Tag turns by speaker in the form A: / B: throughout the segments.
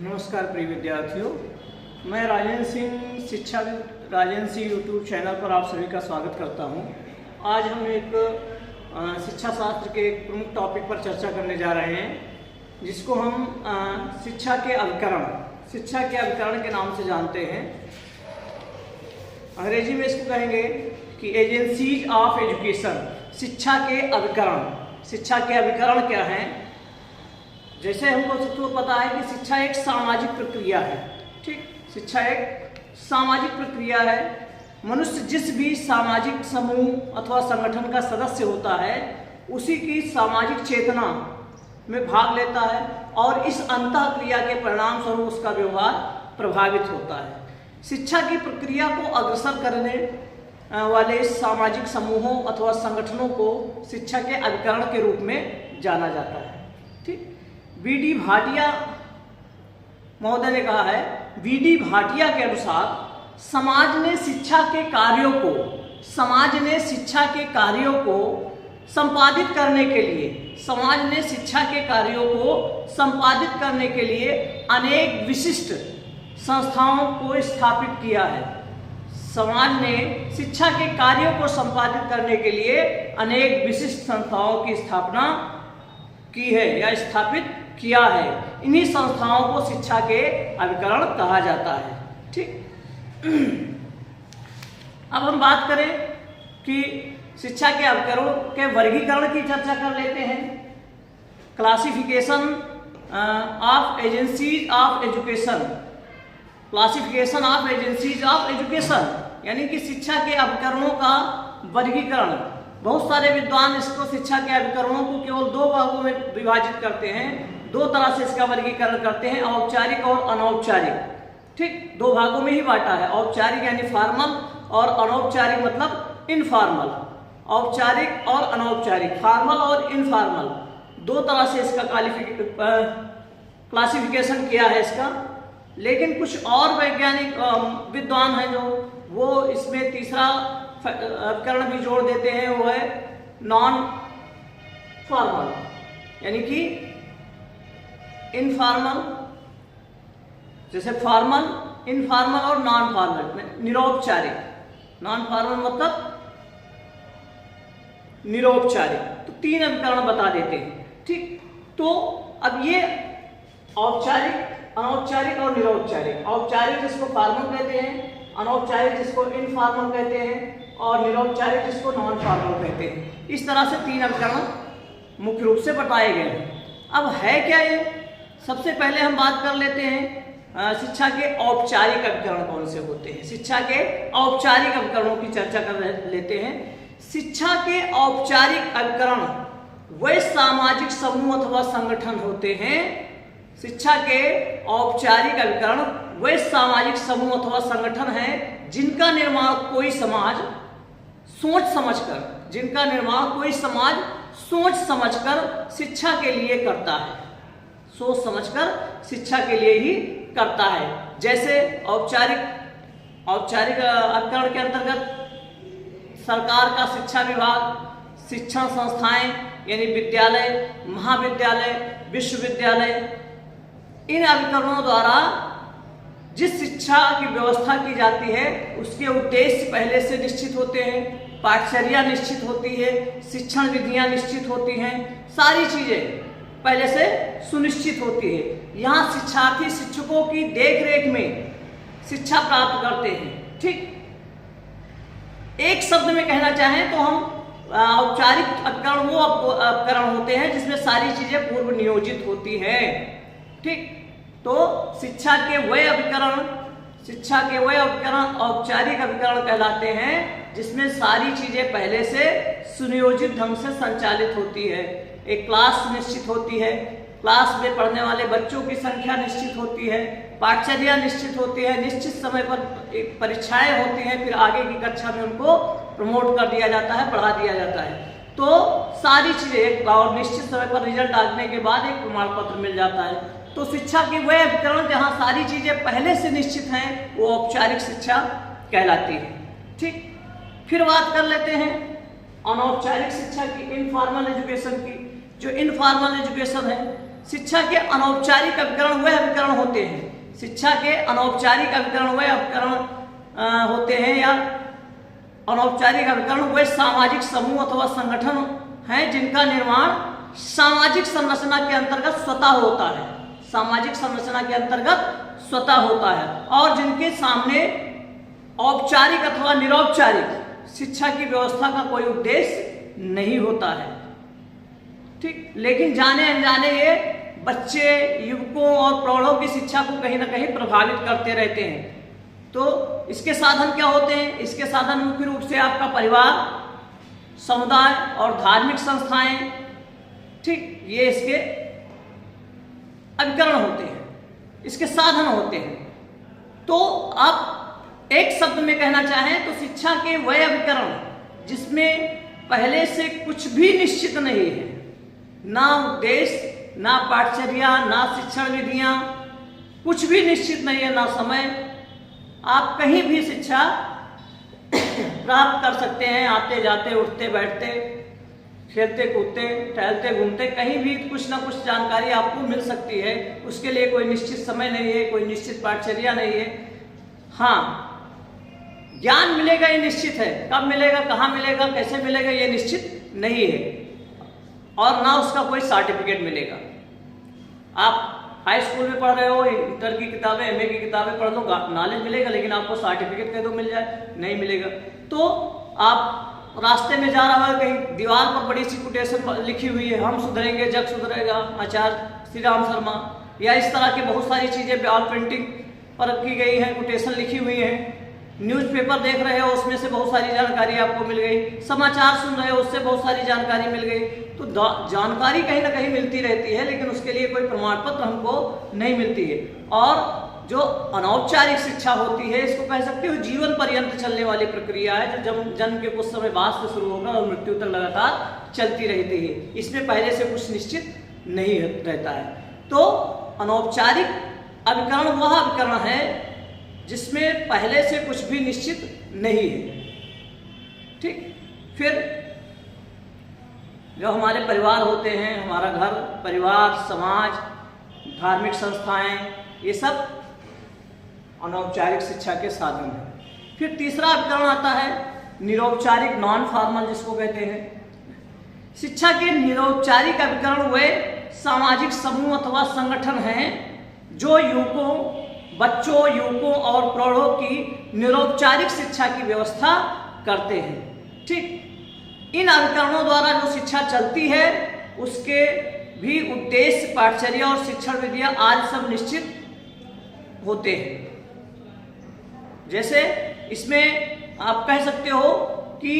A: नमस्कार प्रिय विद्यार्थियों, मैं राजेंद्र सिंह यूट्यूब चैनल पर आप सभी का स्वागत करता हूं। आज हम एक शिक्षा शास्त्र के एक प्रमुख टॉपिक पर चर्चा करने जा रहे हैं, जिसको हम शिक्षा के अभिकरण के नाम से जानते हैं। अंग्रेजी में इसको कहेंगे कि एजेंसीज ऑफ एजुकेशन। शिक्षा के अभिकरण क्या हैं? जैसे हमको सबको पता है कि शिक्षा एक सामाजिक प्रक्रिया है। ठीक, शिक्षा एक सामाजिक प्रक्रिया है। मनुष्य जिस भी सामाजिक समूह अथवा संगठन का सदस्य होता है, उसी की सामाजिक चेतना में भाग लेता है और इस अंतःक्रिया के परिणाम स्वरूप उसका व्यवहार प्रभावित होता है। शिक्षा की प्रक्रिया को अग्रसर करने वाले सामाजिक समूहों अथवा संगठनों को शिक्षा के अभिकरण के रूप में जाना जाता है। ठीक, वी.डी. भाटिया महोदय ने कहा है, वी.डी. भाटिया के अनुसार समाज ने शिक्षा के कार्यों को संपादित करने के लिए अनेक विशिष्ट संस्थाओं को स्थापित किया है। समाज ने शिक्षा के कार्यों को संपादित करने के लिए अनेक विशिष्ट संस्थाओं की स्थापना की है या स्थापित किया है। इन्हीं संस्थाओं को शिक्षा के अभिकरण कहा जाता है। ठीक, अब हम बात करें कि शिक्षा के अभिकरणों के वर्गीकरण की चर्चा कर लेते हैं। Classification of agencies of education, यानी कि शिक्षा के अभिकरणों का वर्गीकरण। बहुत सारे विद्वान इसको शिक्षा के अभिकरणों को केवल दो भागों में विभाजित करते हैं। दो तरह से इसका वर्गीकरण करते हैं, औपचारिक और अनौपचारिक। ठीक, दो भागों में ही बांटा है। औपचारिक यानी फॉर्मल और अनौपचारिक मतलब इनफॉर्मल। औपचारिक और अनौपचारिक, फॉर्मल और इनफॉर्मल, दो तरह से इसका क्लासिफिकेशन किया है इसका। लेकिन कुछ और वैज्ञानिक विद्वान हैं जो वो इसमें तीसरा अभिकरण भी जोड़ देते हैं, वो है नॉन फॉर्मल, यानी कि इनफॉर्मल। जैसे फॉर्मल, इनफॉर्मल और नॉन फॉर्मल, निरौपचारिक। नॉन फॉर्मल मतलब निरौपचारिक। तो तीन अभिकरण बता देते हैं। ठीक, तो अब ये औपचारिक, अनौपचारिक और निरौपचारिक। औपचारिक जिसको फॉर्मल कहते हैं, अनौपचारिक जिसको इनफॉर्मल कहते हैं, और निरौपचारिक जिसको नॉन फॉर्मल कहते हैं। इस तरह से तीन अभिकरण मुख्य रूप से बताए गए हैं। अब है क्या ये? सबसे पहले हम बात कर लेते हैं शिक्षा के औपचारिक अभिकरण कौन से होते हैं। शिक्षा के औपचारिक अभिकरणों की चर्चा कर लेते हैं। शिक्षा के औपचारिक अभिकरण वे सामाजिक समूह अथवा संगठन होते हैं। शिक्षा के औपचारिक अभिकरण वे सामाजिक समूह अथवा संगठन हैं जिनका निर्माण कोई समाज सोच समझकर शिक्षा के लिए करता है। सोच समझकर शिक्षा के लिए ही करता है। जैसे औपचारिक अभिकरण के अंतर्गत सरकार का शिक्षा विभाग, शिक्षण संस्थाएं यानी विद्यालय, महाविद्यालय, विश्वविद्यालय, इन अभिकरणों द्वारा जिस शिक्षा की व्यवस्था की जाती है उसके उद्देश्य पहले से निश्चित होते हैं। पाठचर्या निश्चित होती है, शिक्षण विधियां निश्चित होती हैं, सारी चीजें पहले से सुनिश्चित होती है। यहाँ शिक्षार्थी शिक्षकों की देखरेख में शिक्षा प्राप्त करते हैं। ठीक, एक शब्द में कहना चाहें तो हम औपचारिक अभिकरण वो अभिकरण होते हैं जिसमें सारी चीजें पूर्व नियोजित होती हैं। ठीक, तो शिक्षा के वह अभिकरण औपचारिक अभिकरण कहलाते हैं जिसमें सारी चीजें पहले से सुनियोजित ढंग से संचालित होती है। एक क्लास निश्चित होती है, क्लास में पढ़ने वाले बच्चों की संख्या निश्चित होती है, पाठचर्या निश्चित होती है, निश्चित समय पर एक परीक्षाएं होती हैं, फिर आगे की कक्षा में उनको प्रमोट कर दिया जाता है, पढ़ा दिया जाता है। तो सारी चीजें और निश्चित समय पर रिजल्ट आने के बाद एक प्रमाण पत्र मिल जाता है। तो शिक्षा के वह अभिकरण जहाँ सारी चीजें पहले से निश्चित हैं वो औपचारिक शिक्षा कहलाती है। ठीक, फिर बात कर लेते हैं अनौपचारिक शिक्षा की, इनफॉर्मल एजुकेशन की। जो इनफॉर्मल एजुकेशन है शिक्षा के अनौपचारिक अभिकरण वह अभिकरण होते हैं, शिक्षा के अनौपचारिक अभिकरण वह अभिकरण होते हैं या अनौपचारिक अभिकरण वह सामाजिक समूह अथवा संगठन हैं जिनका निर्माण सामाजिक संरचना के अंतर्गत स्वतः होता है, सामाजिक संरचना के अंतर्गत स्वतः होता है और जिनके सामने औपचारिक अथवा निरौपचारिक शिक्षा की व्यवस्था का कोई उद्देश्य नहीं होता है। ठीक, लेकिन जाने अनजाने ये बच्चे, युवकों और प्रौढ़ों की शिक्षा को कहीं ना कहीं प्रभावित करते रहते हैं। तो इसके साधन क्या होते हैं? इसके साधन मुख्य रूप से आपका परिवार, समुदाय और धार्मिक संस्थाएं, ठीक, ये इसके अभिकरण होते हैं, इसके साधन होते हैं। तो आप एक शब्द में कहना चाहें तो शिक्षा के वह अभिकरण जिसमें पहले से कुछ भी निश्चित नहीं है, ना उद्देश्य, ना पाठचर्या, ना शिक्षण विधियां, कुछ भी निश्चित नहीं है, ना समय, आप कहीं भी शिक्षा प्राप्त कर सकते हैं, आते जाते, उठते बैठते, खेलते कूदते, टहलते घूमते, कहीं भी कुछ ना कुछ जानकारी आपको मिल सकती है। उसके लिए कोई निश्चित समय नहीं है, कोई निश्चित पाठचर्या नहीं है। हाँ, ज्ञान मिलेगा ये निश्चित है, कब मिलेगा, कहाँ मिलेगा, कैसे मिलेगा ये निश्चित नहीं है और ना उसका कोई सर्टिफिकेट मिलेगा। आप हाई स्कूल में पढ़ रहे हो, इंटर की किताबें, एमए की किताबें पढ़ लो, नॉलेज मिलेगा, लेकिन आपको सर्टिफिकेट कह दो मिल जाए, नहीं मिलेगा। तो आप रास्ते में जा रहा है, कहीं दीवार पर बड़ी सी कोटेशन लिखी हुई है, हम सुधरेंगे जग सुधरेगा, आचार्य श्री राम शर्मा, या इस तरह की बहुत सारी चीजें वॉल पेंटिंग पर की गई है, कोटेशन लिखी हुई है। न्यूज़पेपर देख रहे हो, उसमें से बहुत सारी जानकारी आपको मिल गई, समाचार सुन रहे हो, उससे बहुत सारी जानकारी मिल गई। तो जानकारी कहीं ना कहीं मिलती रहती है, लेकिन उसके लिए कोई प्रमाण पत्र हमको नहीं मिलती है। और जो अनौपचारिक शिक्षा होती है, इसको कह सकते हो जीवन पर्यंत चलने वाली प्रक्रिया है, जो जन्म के कुछ समय बाद से शुरू होकर और मृत्यु तक लगातार चलती रहती है। इसमें पहले से कुछ निश्चित नहीं रहता है। तो अनौपचारिक अभिकरण वह अभिकरण है जिसमें पहले से कुछ भी निश्चित नहीं है। ठीक, फिर जो हमारे परिवार होते हैं, हमारा घर परिवार, समाज, धार्मिक संस्थाएं, ये सब अनौपचारिक शिक्षा के साधन हैं। फिर तीसरा अभिकरण आता है निरौपचारिक, नॉन फॉर्मल, जिसको कहते हैं। शिक्षा के निरौपचारिक अभिकरण वे सामाजिक समूह अथवा संगठन हैं जो युवकों, बच्चों, युवकों और प्रौढ़ों की निरौपचारिक शिक्षा की व्यवस्था करते हैं। ठीक, इन अभिकरणों द्वारा जो शिक्षा चलती है उसके भी उद्देश्य, पाठचर्या और शिक्षण विधियां आज सब निश्चित होते हैं। जैसे इसमें आप कह सकते हो कि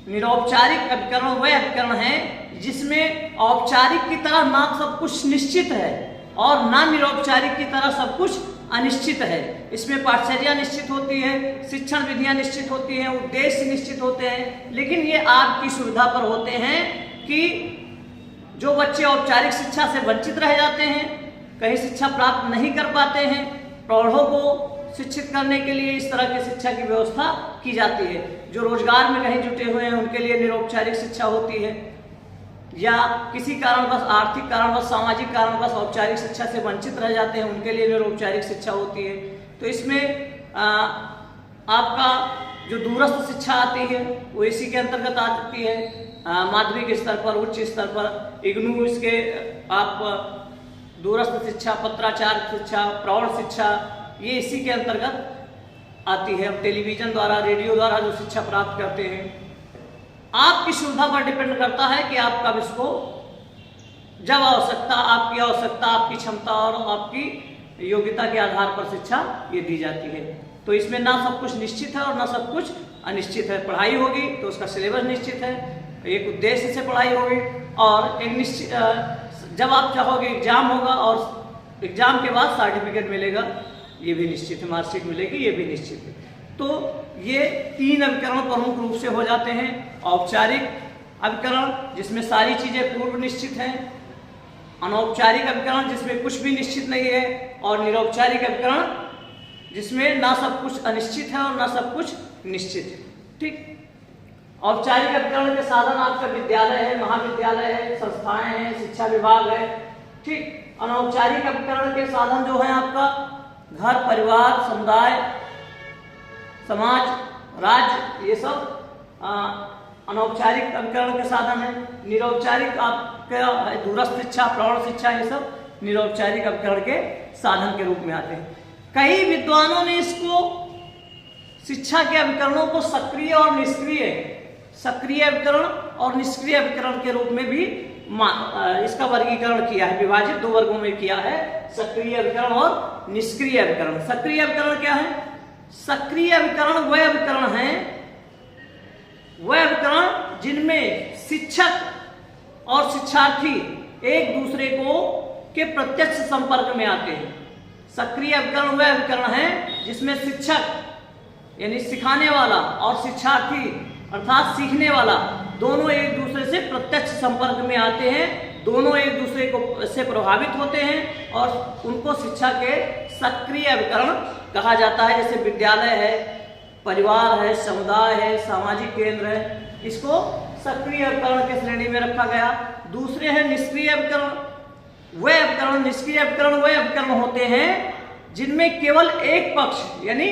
A: निरौपचारिक अभिकरण वह अभिकरण है जिसमें औपचारिक की तरह ना सब कुछ निश्चित है और ना निरौपचारिक की तरह सब कुछ अनिश्चित है। इसमें पाठचर्या निश्चित होती है, शिक्षण विधियां निश्चित होती हैं, उद्देश्य निश्चित होते हैं, लेकिन ये आपकी सुविधा पर होते हैं कि जो बच्चे औपचारिक शिक्षा से वंचित रह जाते हैं, कहीं शिक्षा प्राप्त नहीं कर पाते हैं, प्रौढ़ों को शिक्षित करने के लिए इस तरह की शिक्षा की व्यवस्था की जाती है। जो रोजगार में कहीं जुटे हुए हैं उनके लिए निरौपचारिक शिक्षा होती है, या किसी कारणवश, आर्थिक कारणवश, सामाजिक कारणवश औपचारिक शिक्षा से वंचित रह जाते हैं, उनके लिए निरौपचारिक शिक्षा होती है। तो इसमें आपका जो दूरस्थ शिक्षा आती है वो इसी के अंतर्गत आती है। माध्यमिक स्तर पर, उच्च स्तर पर, इग्नू, इसके आप दूरस्थ शिक्षा, पत्राचार शिक्षा, प्रौढ़ शिक्षा, ये इसी के अंतर्गत आती है। अब टेलीविजन द्वारा, रेडियो द्वारा जो शिक्षा प्राप्त करते हैं, आपकी सुविधा पर डिपेंड करता है कि आप कब इसको, जब आवश्यकता, आपकी आवश्यकता, आपकी क्षमता और आपकी योग्यता के आधार पर शिक्षा ये दी जाती है। तो इसमें ना सब कुछ निश्चित है और ना सब कुछ अनिश्चित है। पढ़ाई होगी तो उसका सिलेबस निश्चित है, एक उद्देश्य से पढ़ाई होगी, और एक निश्चित, जब आप चाहोगे एग्जाम होगा और एग्जाम के बाद सर्टिफिकेट मिलेगा, ये भी निश्चित है, मार्कशीट मिलेगी, ये भी निश्चित है। तो ये तीन अभिकरण प्रमुख रूप से हो जाते हैं। औपचारिक अभिकरण जिसमें सारी चीजें पूर्व निश्चित हैं, अनौपचारिक अभिकरण जिसमें कुछ भी निश्चित नहीं है, और निरौपचारिक अभिकरण जिसमें ना सब कुछ अनिश्चित है और ना सब कुछ निश्चित है। ठीक, औपचारिक अभिकरण के साधन आपका विद्यालय है, महाविद्यालय है, संस्थाएं हैं, शिक्षा विभाग है, ठीक। अनौपचारिक अभिकरण के साधन जो है आपका घर, परिवार, समुदाय, समाज, राज्य, ये सब अनौपचारिक अभिकरण के साधन है। निरौपचारिक आपका दूरस्थ शिक्षा, प्रौढ़ शिक्षा, ये सब निरौपचारिक अभिकरण के साधन के रूप में आते हैं। कई विद्वानों ने इसको शिक्षा के अभिकरणों को सक्रिय और सक्रिय अभिकरण और निष्क्रिय अभिकरण के रूप में भी इसका वर्गीकरण किया है, विभाजित 2 वर्गों में किया है, सक्रिय अभिकरण और निष्क्रिय अभिकरण। सक्रिय अभिकरण क्या है? सक्रिय अभिकरण वह अभिकरण है, वह अभिकरण जिनमें शिक्षक और शिक्षार्थी एक दूसरे के प्रत्यक्ष संपर्क में आते हैं। सक्रिय अभिकरण वह अभिकरण है जिसमें शिक्षक यानी सिखाने वाला और शिक्षार्थी अर्थात सीखने वाला दोनों एक दूसरे से प्रत्यक्ष संपर्क में आते हैं, दोनों एक दूसरे को से प्रभावित होते हैं और उनको शिक्षा के सक्रिय अभिकरण कहा जाता है। जैसे विद्यालय है, परिवार है, समुदाय है, सामाजिक केंद्र है, इसको सक्रिय अभिकरण की श्रेणी में रखा गया। दूसरे हैं निष्क्रिय अभिकरण। वह अभिकरण, निष्क्रिय अभिकरण वह अभिकरण होते हैं जिनमें केवल एक पक्ष यानी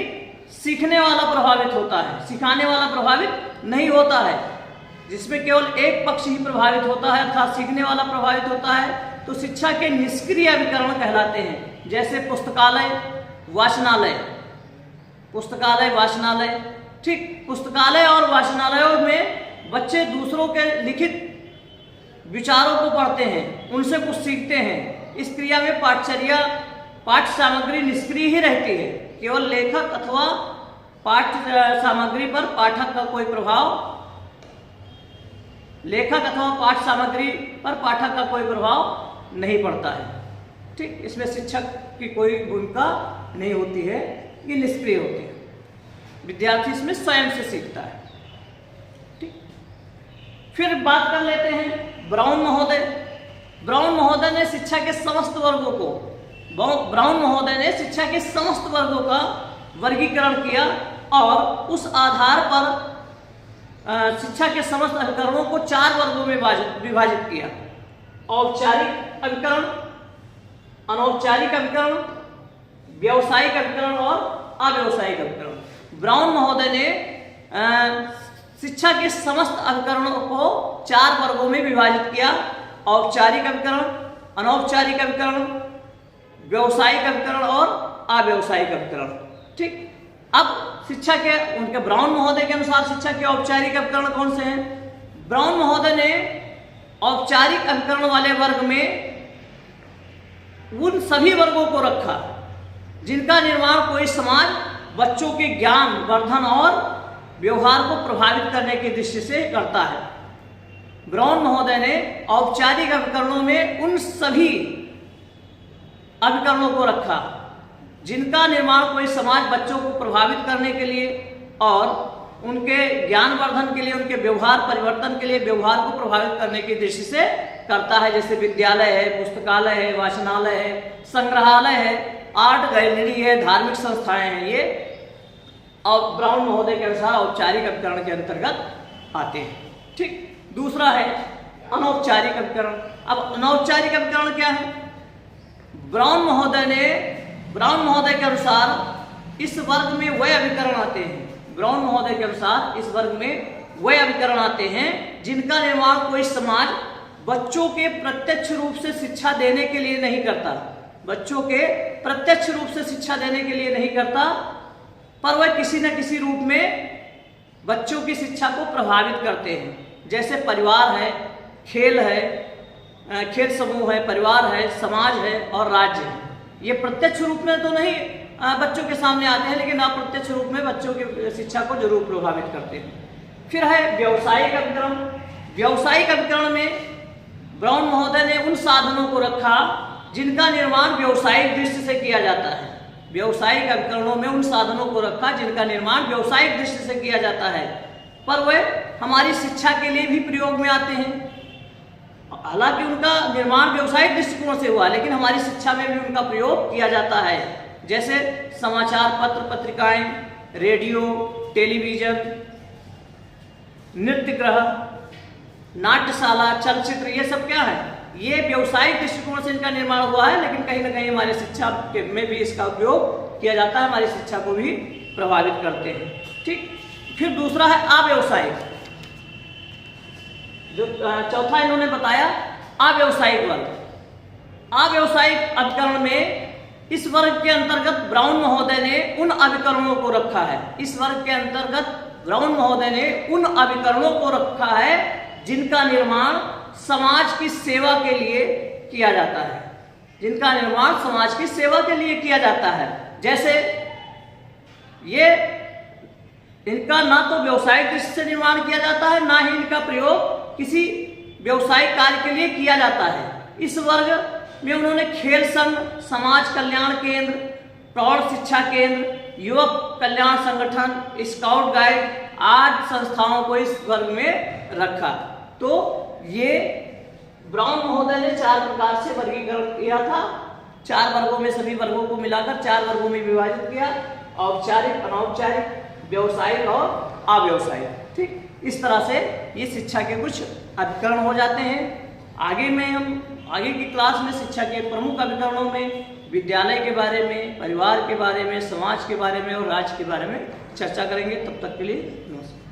A: सीखने वाला प्रभावित होता है, सिखाने वाला प्रभावित नहीं होता है। जिसमें केवल एक पक्ष ही प्रभावित होता है अर्थात सीखने वाला प्रभावित होता है, तो शिक्षा के निष्क्रिय अभिकरण कहलाते हैं। जैसे पुस्तकालय, वाचनालय, पुस्तकालय, वाचनालय, ठीक। पुस्तकालय और वाचनालयों में बच्चे दूसरों के लिखित विचारों को पढ़ते हैं, उनसे कुछ सीखते हैं। इस क्रिया में पाठ्य सामग्री निष्क्रिय ही रहती है, केवल लेखक अथवा पाठ्य सामग्री पर पाठक का कोई प्रभाव, लेखक अथवा पाठ्य सामग्री पर पाठक का कोई प्रभाव नहीं पड़ता है, ठीक। इसमें शिक्षक की कोई भूमिका नहीं होती है, ये निष्क्रिय होती है। विद्यार्थी इसमें स्वयं से सीखता है, ठीक। फिर बात कर लेते हैं ब्राउन महोदय। ब्राउन महोदय ने शिक्षा के समस्त वर्गों को का वर्गीकरण किया और उस आधार पर शिक्षा के समस्त अभिकरणों को 4 वर्गों में विभाजित किया। औपचारिक अभिकरण, अनौपचारिक अभिकरण, व्यावसायिक अभिकरण और अव्यावसायिक अभिकरण। ब्राउन महोदय ने शिक्षा के समस्त अभिकरणों को 4 वर्गों में विभाजित किया। औपचारिक अभिकरण, अनौपचारिक अभिकरण, व्यावसायिक अभिकरण और अव्यावसायिक अभिकरण, ठीक। अब शिक्षा के उनके ब्राउन महोदय के अनुसार शिक्षा के औपचारिक अभिकरण कौन से हैं? ब्राउन महोदय ने औपचारिक अभिकरण वाले वर्ग में उन सभी वर्गों को रखा जिनका निर्माण कोई समाज बच्चों के ज्ञान वर्धन और व्यवहार को प्रभावित करने की दृष्टि से करता है। ब्राउन महोदय ने औपचारिक अभिकरणों में उन सभी अभिकरणों को रखा जिनका निर्माण कोई समाज बच्चों को प्रभावित करने के लिए और उनके ज्ञान वर्धन के लिए, उनके व्यवहार परिवर्तन के लिए, व्यवहार को प्रभावित करने की दृष्टि से करता है। जैसे विद्यालय है, पुस्तकालय है, वाचनालय है, संग्रहालय है, आर्ट गैलरी है, धार्मिक संस्थाएं हैं, ये और ब्राउन महोदय के अनुसार औपचारिक अभिकरण के अंतर्गत आते हैं, ठीक। दूसरा है अनौपचारिक अभिकरण। अब अनौपचारिक अभिकरण क्या है? ब्राउन महोदय के अनुसार इस वर्ग में वह अभिकरण आते हैं, ब्राउन महोदय के अनुसार इस वर्ग में वह अभिकरण आते हैं जिनका निर्माण कोई समाज बच्चों के प्रत्यक्ष रूप से शिक्षा देने के लिए नहीं करता, बच्चों के प्रत्यक्ष रूप से शिक्षा देने के लिए नहीं करता, पर वह किसी न किसी रूप में बच्चों की शिक्षा को प्रभावित करते हैं। जैसे परिवार है, खेल है, खेल समूह है, परिवार है, समाज है और राज्य है। ये प्रत्यक्ष रूप में तो नहीं बच्चों के सामने आते हैं, लेकिन अप्रत्यक्ष रूप में बच्चों की शिक्षा को जरूर प्रभावित करते हैं। फिर है व्यावसायिक अभिकरण। व्यावसायिक अभिकरण में ब्राउन महोदय ने उन साधनों को रखा जिनका निर्माण व्यावसायिक दृष्टि से किया जाता है। व्यावसायिक अभिकरणों में उन साधनों को रखा जिनका निर्माण व्यावसायिक दृष्टि से किया जाता है, पर वह हमारी शिक्षा के लिए भी प्रयोग में आते हैं। हालांकि उनका निर्माण व्यावसायिक दृष्टिकोण से हुआ, लेकिन हमारी शिक्षा में भी उनका प्रयोग किया जाता है। जैसे समाचार पत्र, पत्रिकाएं, रेडियो, टेलीविजन, नृत्य गृह, नाट्यशाला, चलचित्र, ये सब क्या है? ये व्यवसायिक दृष्टिकोण से इनका निर्माण हुआ है, लेकिन कहीं ना कहीं हमारे शिक्षा में भी इसका उपयोग किया जाता है, हमारी शिक्षा को भी प्रभावित करते हैं। ठीक, फिर दूसरा है अव्यवसायिक, जो चौथा इन्होंने बताया अव्यवसायिक वर्ग। अव्यवसायिक अभिकरण में इस वर्ग के अंतर्गत ब्राउन महोदय ने उन अभिकरणों को रखा है, इस वर्ग के अंतर्गत ब्राउन महोदय ने उन अभिकरणों को रखा है जिनका निर्माण समाज की सेवा के लिए किया जाता है, जिनका निर्माण समाज की सेवा के लिए किया जाता है। जैसे ये इनका ना तो व्यवसायिक दृष्टि से निर्माण किया जाता है, ना ही इनका प्रयोग किसी व्यवसायिक कार्य के लिए किया जाता है। इस वर्ग में उन्होंने खेल संघ, समाज कल्याण केंद्र, प्रौढ़ शिक्षा केंद्र, युवक कल्याण संगठन, स्काउट गाइड आदि संस्थाओं को इस वर्ग में रखा। तो ये ब्राउन महोदय ने 4 प्रकार से वर्गीकरण किया था, 4 वर्गों में, सभी वर्गों को मिलाकर 4 वर्गों में विभाजित किया, औपचारिक, अनौपचारिक, व्यवसायिक और अव्यवसायिक। ठीक, इस तरह से ये शिक्षा के कुछ अभिकरण हो जाते हैं। आगे में हम आगे की क्लास में शिक्षा के प्रमुख अभिकरणों में विद्यालय के बारे में, परिवार के बारे में, समाज के बारे में और राज्य के बारे में चर्चा करेंगे। तब तक के लिए नमस्कार।